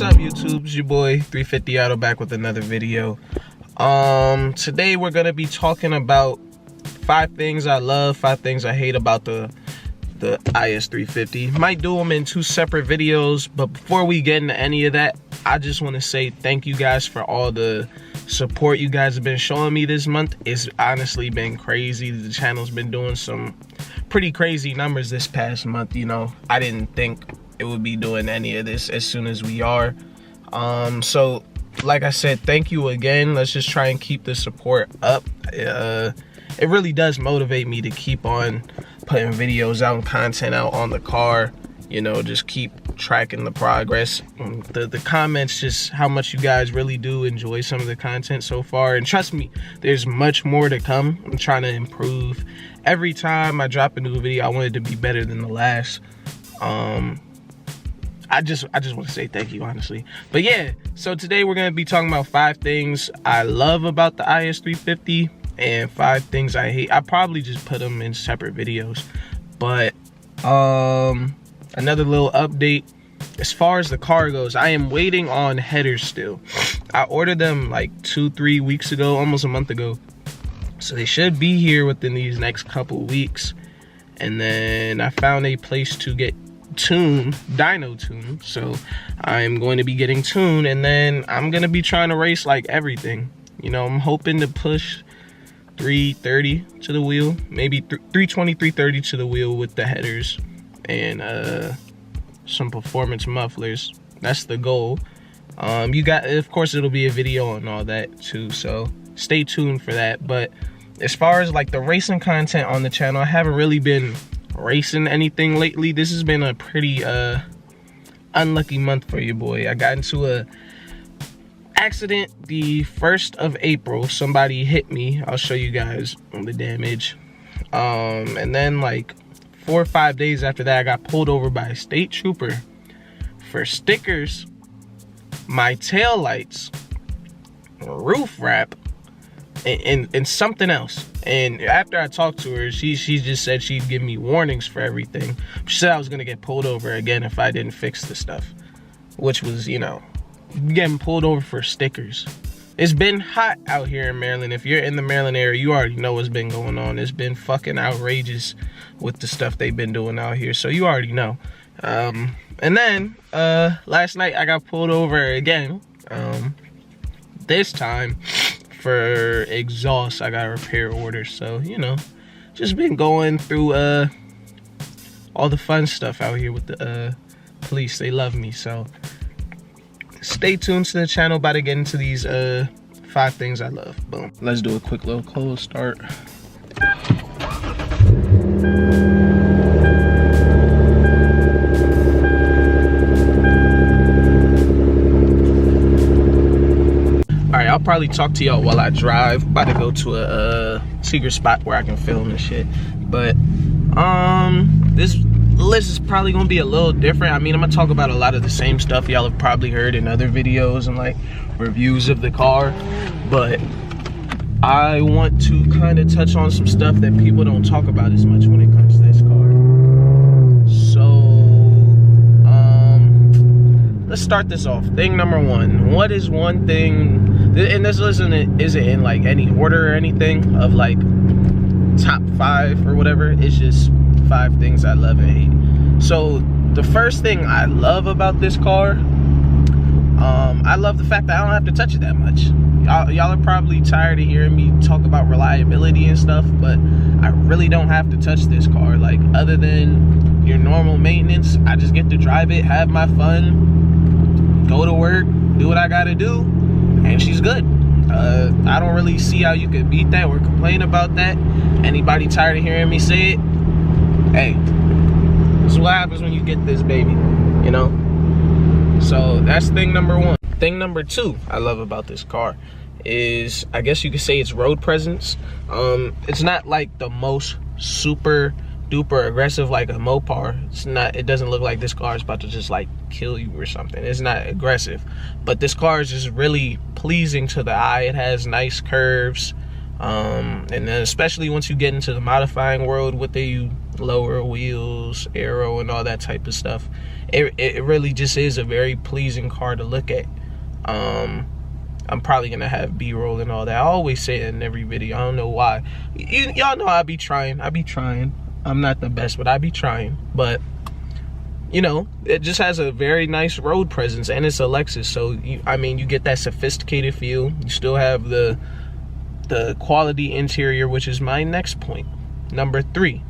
What's up, YouTube? It's your boy 350 Otto back with another video. Today we're gonna be talking about 5 things I love, 5 things I hate about the IS350. Might do them in 2 separate videos, but before we get into any of that, I just want to say thank you guys for all the support you guys have been showing me this month. It's honestly been crazy. The channel's been doing some pretty crazy numbers this past month. You know, I didn't think it would be doing any of this as soon as we are. So like I said, thank you again. Let's just try and keep the support up. It really does motivate me to keep on putting videos out and content out on the car. You know, just keep tracking the progress. The comments, just how much you guys really do enjoy some of the content so far. And trust me, there's much more to come. I'm trying to improve. Every time I drop a new video, I want it to be better than the last. I just want to say thank you, honestly. But yeah, so today we're going to be talking about 5 things I love about the IS350 and 5 things I hate. I probably just put them in separate videos. But another little update. As far as the car goes, I am waiting on headers still. I ordered them like 2-3 weeks ago, almost a month ago. So they should be here within these next couple weeks. And then I found a place to get dyno tuned, so I'm going to be getting tuned, and then I'm gonna be trying to race like everything. You know, I'm hoping to push 330 to the wheel, maybe 320, 330 to the wheel with the headers and some performance mufflers. That's the goal. Of course it'll be a video on all that too, so stay tuned for that. But as far as like the racing content on the channel, I haven't really been racing anything lately. This has been a pretty unlucky month for your boy. I got into a accident the 1st of April. Somebody hit me. I'll show you guys the damage. And then like 4 or 5 days after that, I got pulled over by a state trooper for stickers, my tail lights, roof wrap, and something else. And after I talked to her, she just said she'd give me warnings for everything. She said I was gonna get pulled over again if I didn't fix the stuff, which was, you know, getting pulled over for stickers. It's been hot out here in Maryland. If you're in the Maryland area, you already know what's been going on. It's been fucking outrageous with the stuff they've been doing out here, so you already know. And then last night I got pulled over again. This time for exhaust. I got a repair order, so you know, just been going through all the fun stuff out here with the police. They love me, so stay tuned to the channel. About to get into these 5 things I love. Boom. Let's do a quick little cold start. I'll probably talk to y'all while I drive. About to go to a secret spot where I can film and shit. But this list is probably gonna be a little different. I mean, I'm gonna talk about a lot of the same stuff y'all have probably heard in other videos and like reviews of the car, but I want to kind of touch on some stuff that people don't talk about as much when it comes to this car. So let's start this off. Thing number 1. What is one thing, and this isn't in like any order or anything of like top 5 or whatever. It's just 5 things I love and hate. So the first thing I love about this car, I love the fact that I don't have to touch it that much. Y'all are probably tired of hearing me talk about reliability and stuff, but I really don't have to touch this car. Like, other than your normal maintenance, I just get to drive it, have my fun, go to work, do what I gotta do, and she's good. I don't really see how you could beat that or complain about that. Anybody tired of hearing me say it? Hey, this is what happens when you get this baby, you know? So that's thing number 1. Thing number 2 I love about this car is, I guess you could say, it's road presence. It's not like the most super duper aggressive like a Mopar. It doesn't look like this car is about to just like kill you or something. It's not aggressive, but this car is just really pleasing to the eye. It has nice curves, and then especially once you get into the modifying world, what they lower wheels, aero, and all that type of stuff. It really just is a very pleasing car to look at. I'm probably gonna have B-roll and all that. I always say it in every video. I don't know why. Y'all know I be trying. I'm not the best, but I be trying. But you know, it just has a very nice road presence, and it's a Lexus, so you get that sophisticated feel. You still have the quality interior, which is my next point. Number 3.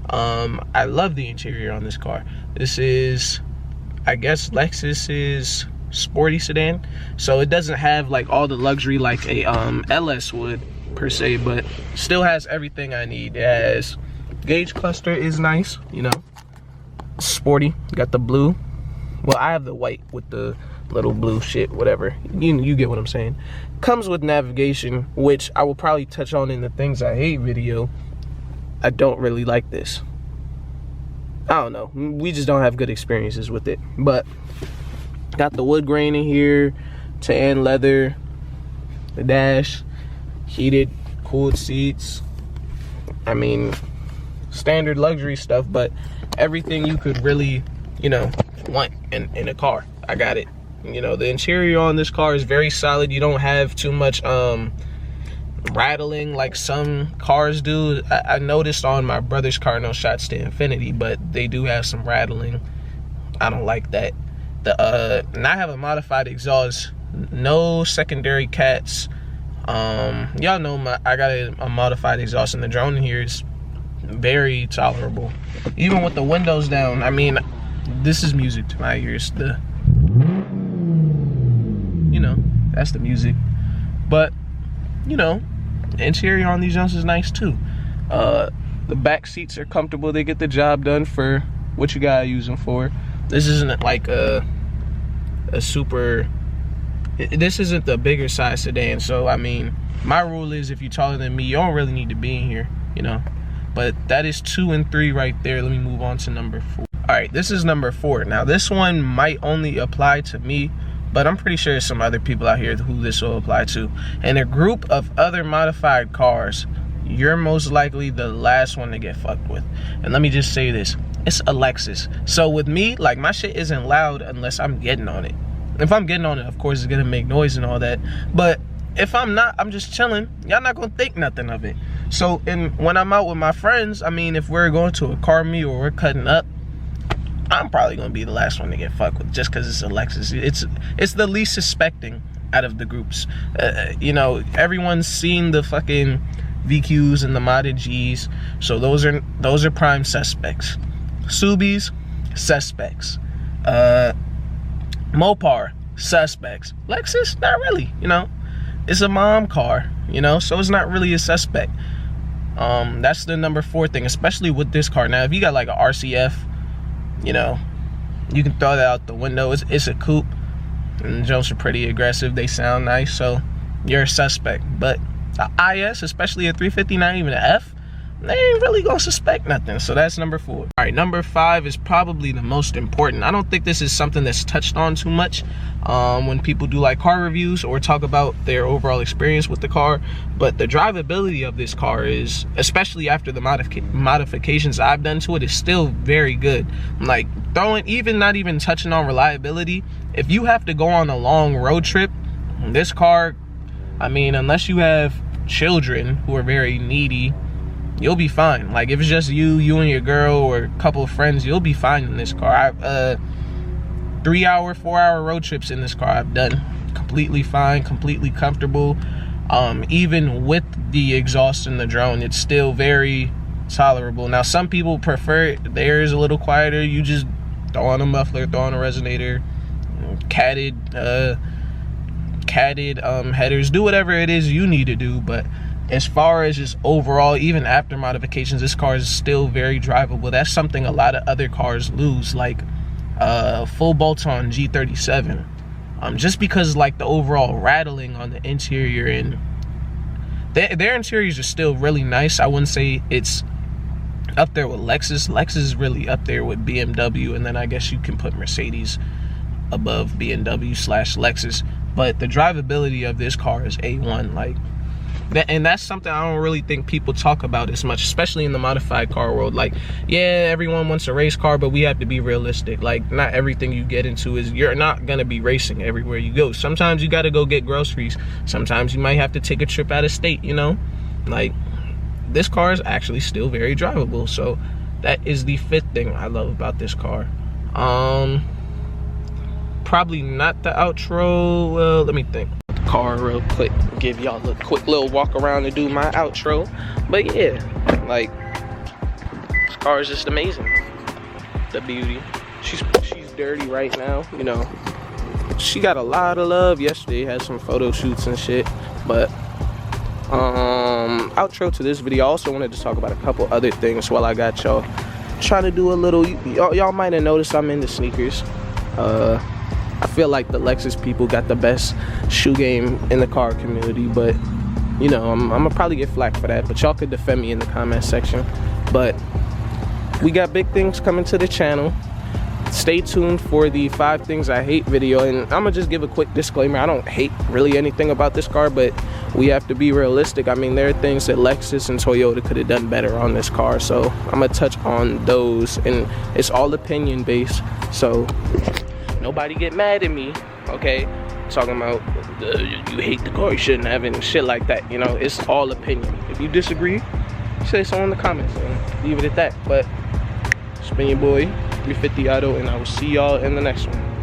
I love the interior on this car. This is, I guess, Lexus's sporty sedan, so it doesn't have like all the luxury like a LS would per se, but still has everything I need. It has gauge cluster, is nice, you know, sporty. Got the blue, well, I have the white with the little blue shit, whatever, you get what I'm saying. Comes with navigation, which I will probably touch on in the things I hate video. I don't really like this. I don't know, we just don't have good experiences with it. But got the wood grain in here, tan leather, the dash, heated, cooled seats. I mean, standard luxury stuff, but everything you could really, you know, want in a car. I got it. You know, the interior on this car is very solid. You don't have too much rattling like some cars do. I noticed on my brother's car, no shots to infinity, but they do have some rattling. I don't like that. And I have a modified exhaust, no secondary cats. Y'all know I got a modified exhaust, and the drone in here is very tolerable. Even with the windows down, I mean, this is music to my ears. You know, that's the music. But, you know, the interior on these junks is nice too. The back seats are comfortable. They get the job done for what you gotta use them for. This isn't like a super, this isn't the bigger size sedan, so I mean, my rule is if you're taller than me, you don't really need to be in here, you know. But that is 2 and 3 right there. Let me move on to number 4. All right, this is number 4. Now this one might only apply to me, but I'm pretty sure there's some other people out here who this will apply to. In a group of other modified cars, you're most likely the last one to get fucked with. And let me just say this, it's a Lexus. So with me, like, my shit isn't loud unless I'm getting on it. If I'm getting on it, of course it's gonna make noise and all that. But if I'm not, I'm just chilling, y'all not gonna think nothing of it. So when I'm out with my friends, I mean, if we're going to a car meet or we're cutting up, I'm probably gonna be the last one to get fucked with, just because it's a Lexus. It's the least suspecting out of the groups. You know, everyone's seen the fucking VQs and the modded Gs, so those are prime suspects. Subies, suspects. Mopar, suspects. Lexus, not really, you know. It's a mom car, you know, so it's not really a suspect. That's the number 4 thing, especially with this car. Now, if you got like a RCF, you know, you can throw that out the window. It's a coupe, and the jumps are pretty aggressive. They sound nice, so you're a suspect. But the IS, especially a 350, not even an F, they ain't really gonna suspect nothing. So that's number 4. All right, number 5 is probably the most important. I don't think this is something that's touched on too much when people do like car reviews or talk about their overall experience with the car, but the drivability of this car is, especially after the modifications I've done to it, is still very good. Like, not even touching on reliability, if you have to go on a long road trip, this car, I mean, unless you have children who are very needy, you'll be fine. Like, if it's just you and your girl or a couple of friends, you'll be fine in this car. I've 3-hour, 4-hour road trips in this car I've done completely fine, completely comfortable. Even with the exhaust and the drone, it's still very tolerable. Now, some people prefer it, theirs a little quieter. You just throw on a muffler, throw on a resonator, catted headers, do whatever it is you need to do. But as far as just overall, even after modifications, this car is still very drivable. That's something a lot of other cars lose, like full bolt-on G37, just because like the overall rattling on the interior, and their interiors are still really nice. I wouldn't say it's up there with Lexus. Lexus is really up there with BMW, and then I guess you can put Mercedes above BMW / Lexus. But the drivability of this car is A1. Like, And that's something I don't really think people talk about as much, especially in the modified car world. Like, yeah, everyone wants a race car, but we have to be realistic. Like, not everything you get into is, you're not gonna be racing everywhere you go. Sometimes you gotta go get groceries. Sometimes you might have to take a trip out of state, you know? Like, this car is actually still very drivable. So that is the 5th thing I love about this car. Probably not the outro. Well, let me think. Car real quick, give y'all a quick little walk around and do my outro. But yeah, like, this car is just amazing. The beauty. She's dirty right now, you know. She got a lot of love. Yesterday had some photo shoots and shit. But outro to this video, I also wanted to talk about a couple other things while I got y'all. Trying to do a little, y'all might have noticed I'm into sneakers. I feel like the Lexus people got the best shoe game in the car community, but you know, I'm gonna probably get flack for that, but y'all could defend me in the comment section. But we got big things coming to the channel. Stay tuned for the 5 things I hate video, and I'm gonna just give a quick disclaimer. I don't hate really anything about this car, but we have to be realistic. I mean, there are things that Lexus and Toyota could have done better on this car, so I'm gonna touch on those, and it's all opinion based, so nobody get mad at me, okay? Talking about you hate the car, you shouldn't have it, and shit like that. You know, it's all opinion. If you disagree, say so in the comments and leave it at that. But it's been your boy 350 Otto, and I will see y'all in the next one.